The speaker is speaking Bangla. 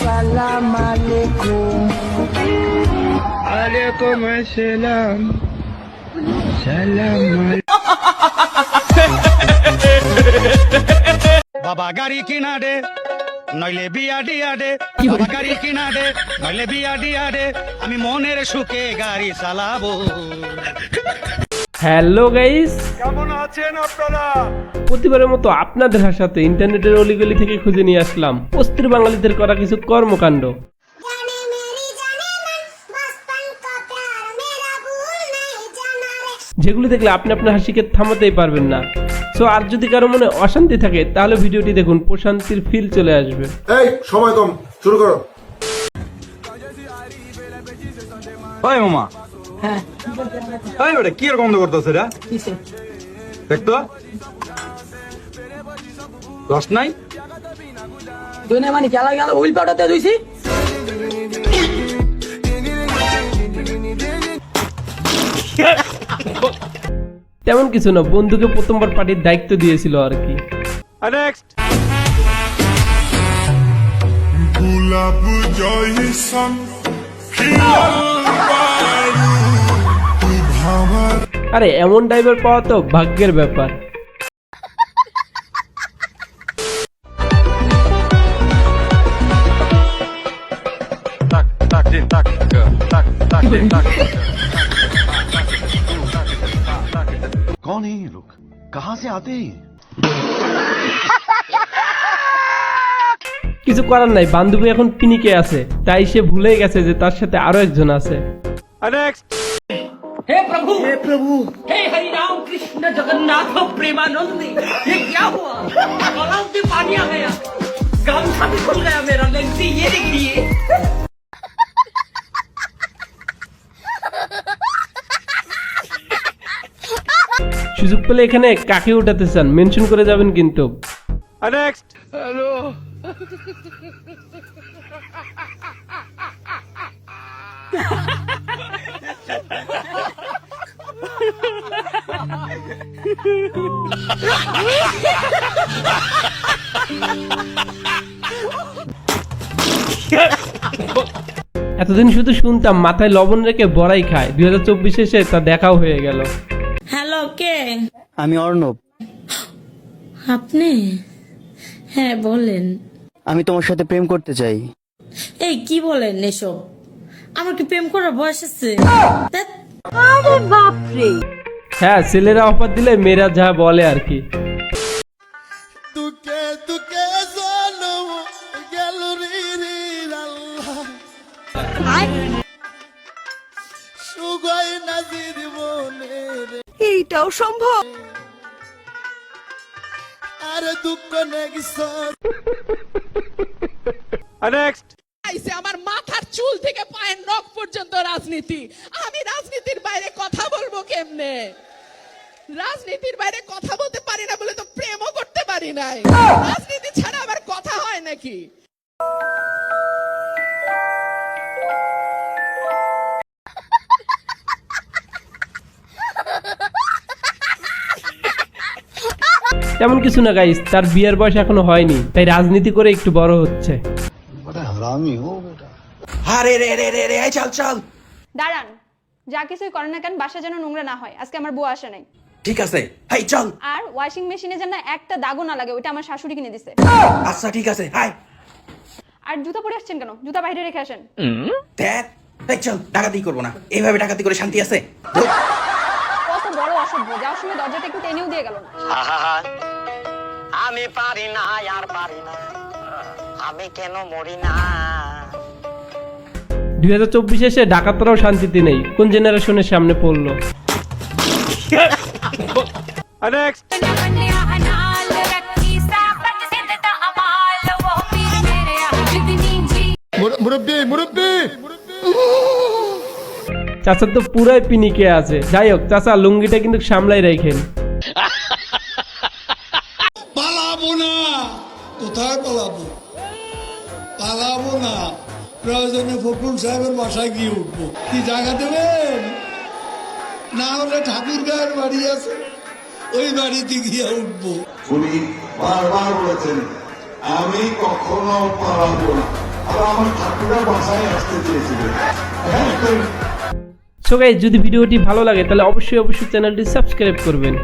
সালাম আলাইকুম। আলাইকুম আসসালাম। সালাম বাবা গাড়ি কিনা দে নইলে বিয়া দিয়া দে, বাবা গাড়ি কিনা দে নইলে বিয়া দিয়া দে, আমি মনের সুখে গাড়ি চালাবো। হ্যালো গাইস, কেমন আছেন আপনারা? প্রতিবারের মতো আপনাদের সাথে ইন্টারনেটের অলিগলি থেকে খুঁজে নিয়ে আসলাম অস্থির বাঙালিদের করা কিছু কর্মকাণ্ড, যেগুলি দেখলে আপনি আপনার হাসিকে থামাতেই পারবেন না। সো আর যদি কারো মনে অশান্তি থাকে তাহলে ভিডিওটি দেখুন, প্রশান্তির ফিল চলে আসবে। এই সময় কম, শুরু করো। ওই মামা, হ্যাঁ ওই বেটা কি এরকম করতেছে রে? কিসে দেখতো রস নাই দুনে মানে খেলা গেল উইল পাটাতে দুইছি। তেমন কিছু না, বন্ধুকে প্রথমবার পার্টির দায়িত্ব দিয়েছিল আর কি। নেক্সট গোলাপ জয়সন আরে এমন ড্রাইভার পাওয়া তো ভাগ্যের ব্যাপার। कौन है ये लोग, कहाँ से आते हैं? কিছু করার নাই, বান্ধবী এখন পিনিকে আছে, তাই সে ভুলে গেছে যে তার সাথে আরো একজন আছে। নেক্সট हे प्रभु हे हरि राम कृष्ण जगन्नाथ प्रेमानंद, ये क्या हुआ? गला से पानी आ गया, गामछा भी खुल गया मेरा। लेंसी ये देखिए। সুযোগ পেলে এখানে কাকে উঠাতে চান মেনশন করে যাবেন কিন্তু। নেক্সট এতদিন শুধু শুনতাম মাথায় লবণ রেখে বড়াই খায়, 2024 এসে তা দেখাও হয়ে গেল। হ্যালো, কে? আমি অর্ণব। আপনি? হ্যাঁ বলেন। আমি তোমার সাথে প্রেম করতে চাই। এই কি বলেন এসব? আমার কি প্রেম করার বয়স আছে? ধ্যাৎ। হ্যাঁ, ছেলেরা অফার দিলে মেয়েরা যা বলে আর কি। তুকে তুকে জানম গেল রে রে আল্লাহ, সুগাই নাজির মনে রে। এইটাও সম্ভব? আরে দুঃখ নেগিস। নেক্সট আমার মাথার চুল থেকে পায়ের নখ পর্যন্ত রাজনীতি। আমি রাজনীতির বাইরে কথা বলবো কেমনে? রাজনীতির বাইরে কথা বলতে পারি না বলে তো প্রেমও করতে পারি নাই। রাজনীতি ছাড়া আবার কথা হয় নাকি? তেমন কিছু না গাইস, তার বিয়ের বয়স এখনো হয়নি, তাই রাজনীতি করে একটু বড় হচ্ছে। আরে রে রে রে রে চল চল। দাঁড়ান, যা কিছুই করেন না কেন বাসা যেন নোংরা না হয়। আজকে আমার বউ আসে নাই। ঠিক আছে, হাই চল। আর ওয়াশিং মেশিনে যেন একটা দাগও না লাগে, ওইটা আমার শাশুড়ি কিনে দিছে। আচ্ছা ঠিক আছে, হাই। আর জুতা পরে আসছেন কেন? জুতা বাইরে রেখে আসেন। দেখ দেখ চল, ডাকাতি করবো না, এইভাবে ডাকাতি করে শান্তি আছে? কত বড় অসভ্য, যাওয়ার সময় দরজাটা একটু টেনেও দিয়ে গেল না। আমি পারি না, আর পারি না, আমি কেন মরি না? 2024 এসে ডাকাতরাও শান্তিতে নেই, কোন জেনারেশনের সামনে পড়লো। নেক্সট মুরব্বি মুরব্বি, চাচা তো পুরাই পিনিকে আছে। যাই হোক, চাচা লুঙ্গিটা কিন্তু সামলাই রাখেন। পালাবো না। কোথায় পালাবো? পালাবো না, প্রয়োজনে ফখরুল সাহেবের বাসায় গিয়ে উঠবো। কি জায়গা দেবেন? না হলে ঠাকুর গায়ের বাড়ি আছে, ওই বাড়িতে গিয়ে উঠবো। উনি বারবার বলেছেন আমি কখনো পালাবো না, আর আমার ঠাকুরের বাসায় আসতে চেয়েছিলেন। সো গাইস, যদি ভিডিওটি ভালো লাগে তাহলে অবশ্যই চ্যানেলটি সাবস্ক্রাইব করবেন।